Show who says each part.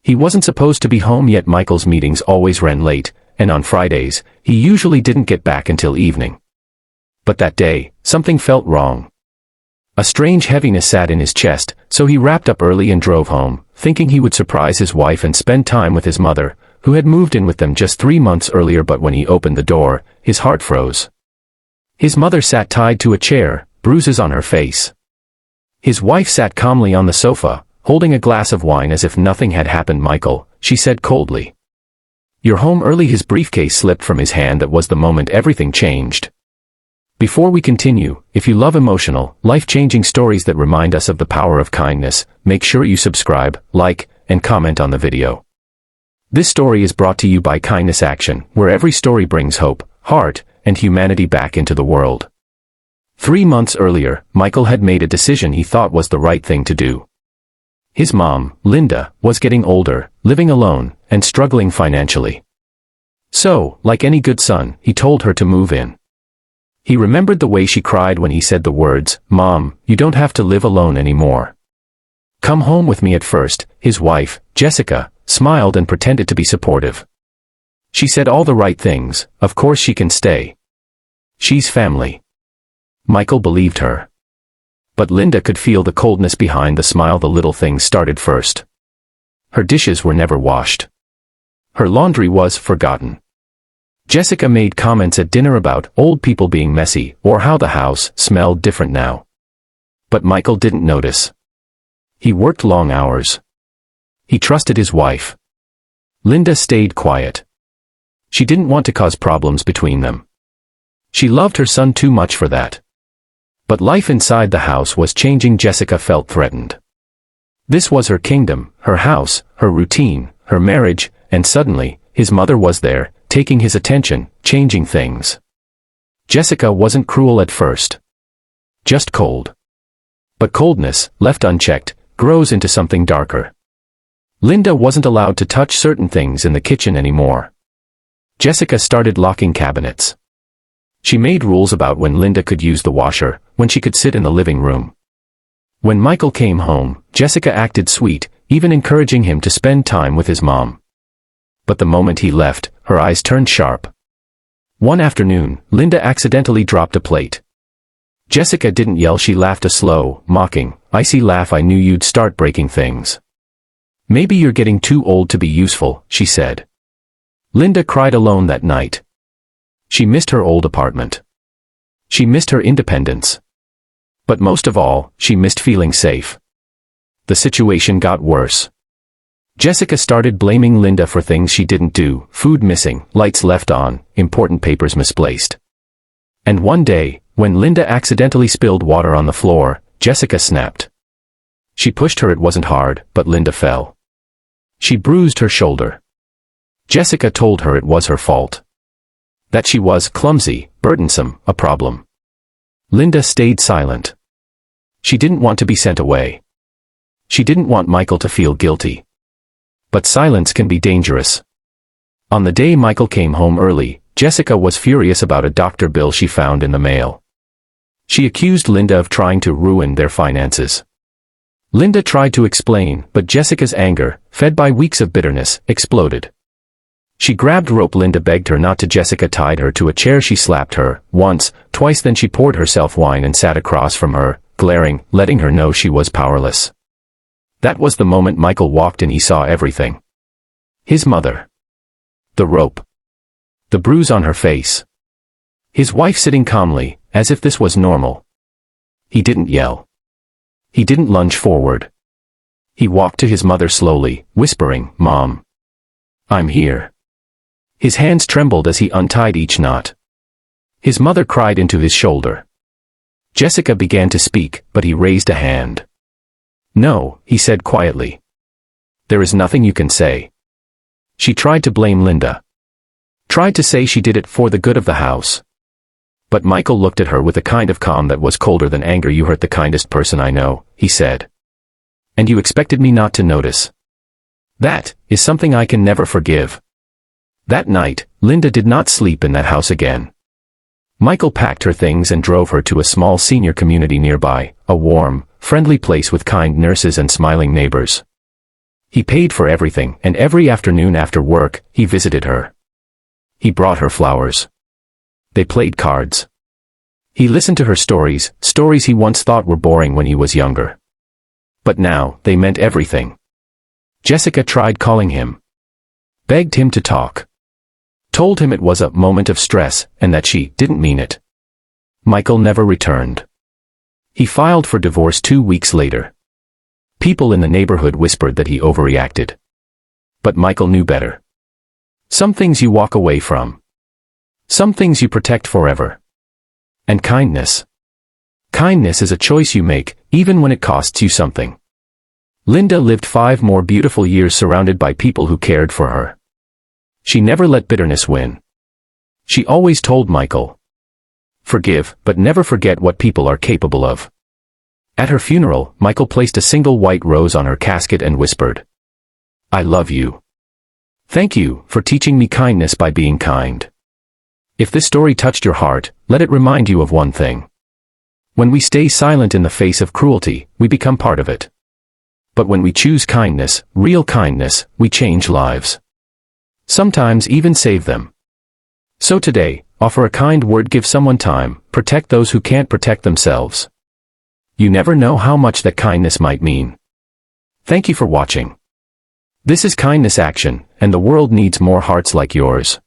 Speaker 1: He wasn't supposed to be home yet. Michael's meetings always ran late, and on Fridays, he usually didn't get back until evening. But that day, something felt wrong. A strange heaviness sat in his chest, so he wrapped up early and drove home, thinking he would surprise his wife and spend time with his mother, who had moved in with them just 3 months earlier. But when he opened the door, his heart froze. His mother sat tied to a chair, bruises on her face. His wife sat calmly on the sofa, holding a glass of wine as if nothing had happened. "Michael," she said coldly. "You're home early." His briefcase slipped from his hand. That was the moment everything changed. Before we continue, if you love emotional, life-changing stories that remind us of the power of kindness, make sure you subscribe, like, and comment on the video. This story is brought to you by Kindness Action, where every story brings hope, heart, and humanity back into the world. 3 months earlier, Michael had made a decision he thought was the right thing to do. His mom, Linda, was getting older, living alone, and struggling financially. So, like any good son, he told her to move in. He remembered the way she cried when he said the words, "Mom, you don't have to live alone anymore. Come home with me." At first, his wife, Jessica, smiled and pretended to be supportive. She said all the right things. "Of course she can stay. She's family." Michael believed her. But Linda could feel the coldness behind the smile. The little things started first. Her dishes were never washed. Her laundry was forgotten. Jessica made comments at dinner about old people being messy, or how the house smelled different now. But Michael didn't notice. He worked long hours. He trusted his wife. Linda stayed quiet. She didn't want to cause problems between them. She loved her son too much for that. But life inside the house was changing. Jessica felt threatened. This was her kingdom, her house, her routine, her marriage, and suddenly, his mother was there, taking his attention, changing things. Jessica wasn't cruel at first. Just cold. But coldness, left unchecked, grows into something darker. Linda wasn't allowed to touch certain things in the kitchen anymore. Jessica started locking cabinets. She made rules about when Linda could use the washer, when she could sit in the living room. When Michael came home, Jessica acted sweet, even encouraging him to spend time with his mom. But the moment he left, her eyes turned sharp. One afternoon, Linda accidentally dropped a plate. Jessica didn't yell. She laughed, a slow, mocking, icy laugh. "I knew you'd start breaking things. Maybe you're getting too old to be useful," she said. Linda cried alone that night. She missed her old apartment. She missed her independence. But most of all, she missed feeling safe. The situation got worse. Jessica started blaming Linda for things she didn't do: food missing, lights left on, important papers misplaced. And one day, when Linda accidentally spilled water on the floor, Jessica snapped. She pushed her. It wasn't hard, but Linda fell. She bruised her shoulder. Jessica told her it was her fault. That she was clumsy, burdensome, a problem. Linda stayed silent. She didn't want to be sent away. She didn't want Michael to feel guilty. But silence can be dangerous. On the day Michael came home early, Jessica was furious about a doctor bill she found in the mail. She accused Linda of trying to ruin their finances. Linda tried to explain, but Jessica's anger, fed by weeks of bitterness, exploded. She grabbed rope. Linda begged her not to. Jessica tied her to a chair. She slapped her, once, twice. Then she poured herself wine and sat across from her, glaring, letting her know she was powerless. That was the moment Michael walked in. He saw everything. His mother. The rope. The bruise on her face. His wife sitting calmly, as if this was normal. He didn't yell. He didn't lunge forward. He walked to his mother slowly, whispering, "Mom. I'm here." His hands trembled as he untied each knot. His mother cried into his shoulder. Jessica began to speak, but he raised a hand. "No," he said quietly. "There is nothing you can say." She tried to blame Linda. Tried to say she did it for the good of the house. But Michael looked at her with a kind of calm that was colder than anger. "You hurt the kindest person I know," he said. "And you expected me not to notice. That is something I can never forgive." That night, Linda did not sleep in that house again. Michael packed her things and drove her to a small senior community nearby, a warm, friendly place with kind nurses and smiling neighbors. He paid for everything, and every afternoon after work, he visited her. He brought her flowers. They played cards. He listened to her stories, stories he once thought were boring when he was younger. But now, they meant everything. Jessica tried calling him. Begged him to talk. Told him it was a moment of stress, and that she didn't mean it. Michael never returned. He filed for divorce 2 weeks later. People in the neighborhood whispered that he overreacted. But Michael knew better. Some things you walk away from. Some things you protect forever. And kindness. Kindness is a choice you make, even when it costs you something. Linda lived 5 more beautiful years surrounded by people who cared for her. She never let bitterness win. She always told Michael, "Forgive, but never forget what people are capable of." At her funeral, Michael placed a single white rose on her casket and whispered, "I love you. Thank you for teaching me kindness by being kind." If this story touched your heart, let it remind you of one thing. When we stay silent in the face of cruelty, we become part of it. But when we choose kindness, real kindness, we change lives. Sometimes even save them. So today, offer a kind word, give someone time, protect those who can't protect themselves. You never know how much that kindness might mean. Thank you for watching. This is Kindness Action, and the world needs more hearts like yours.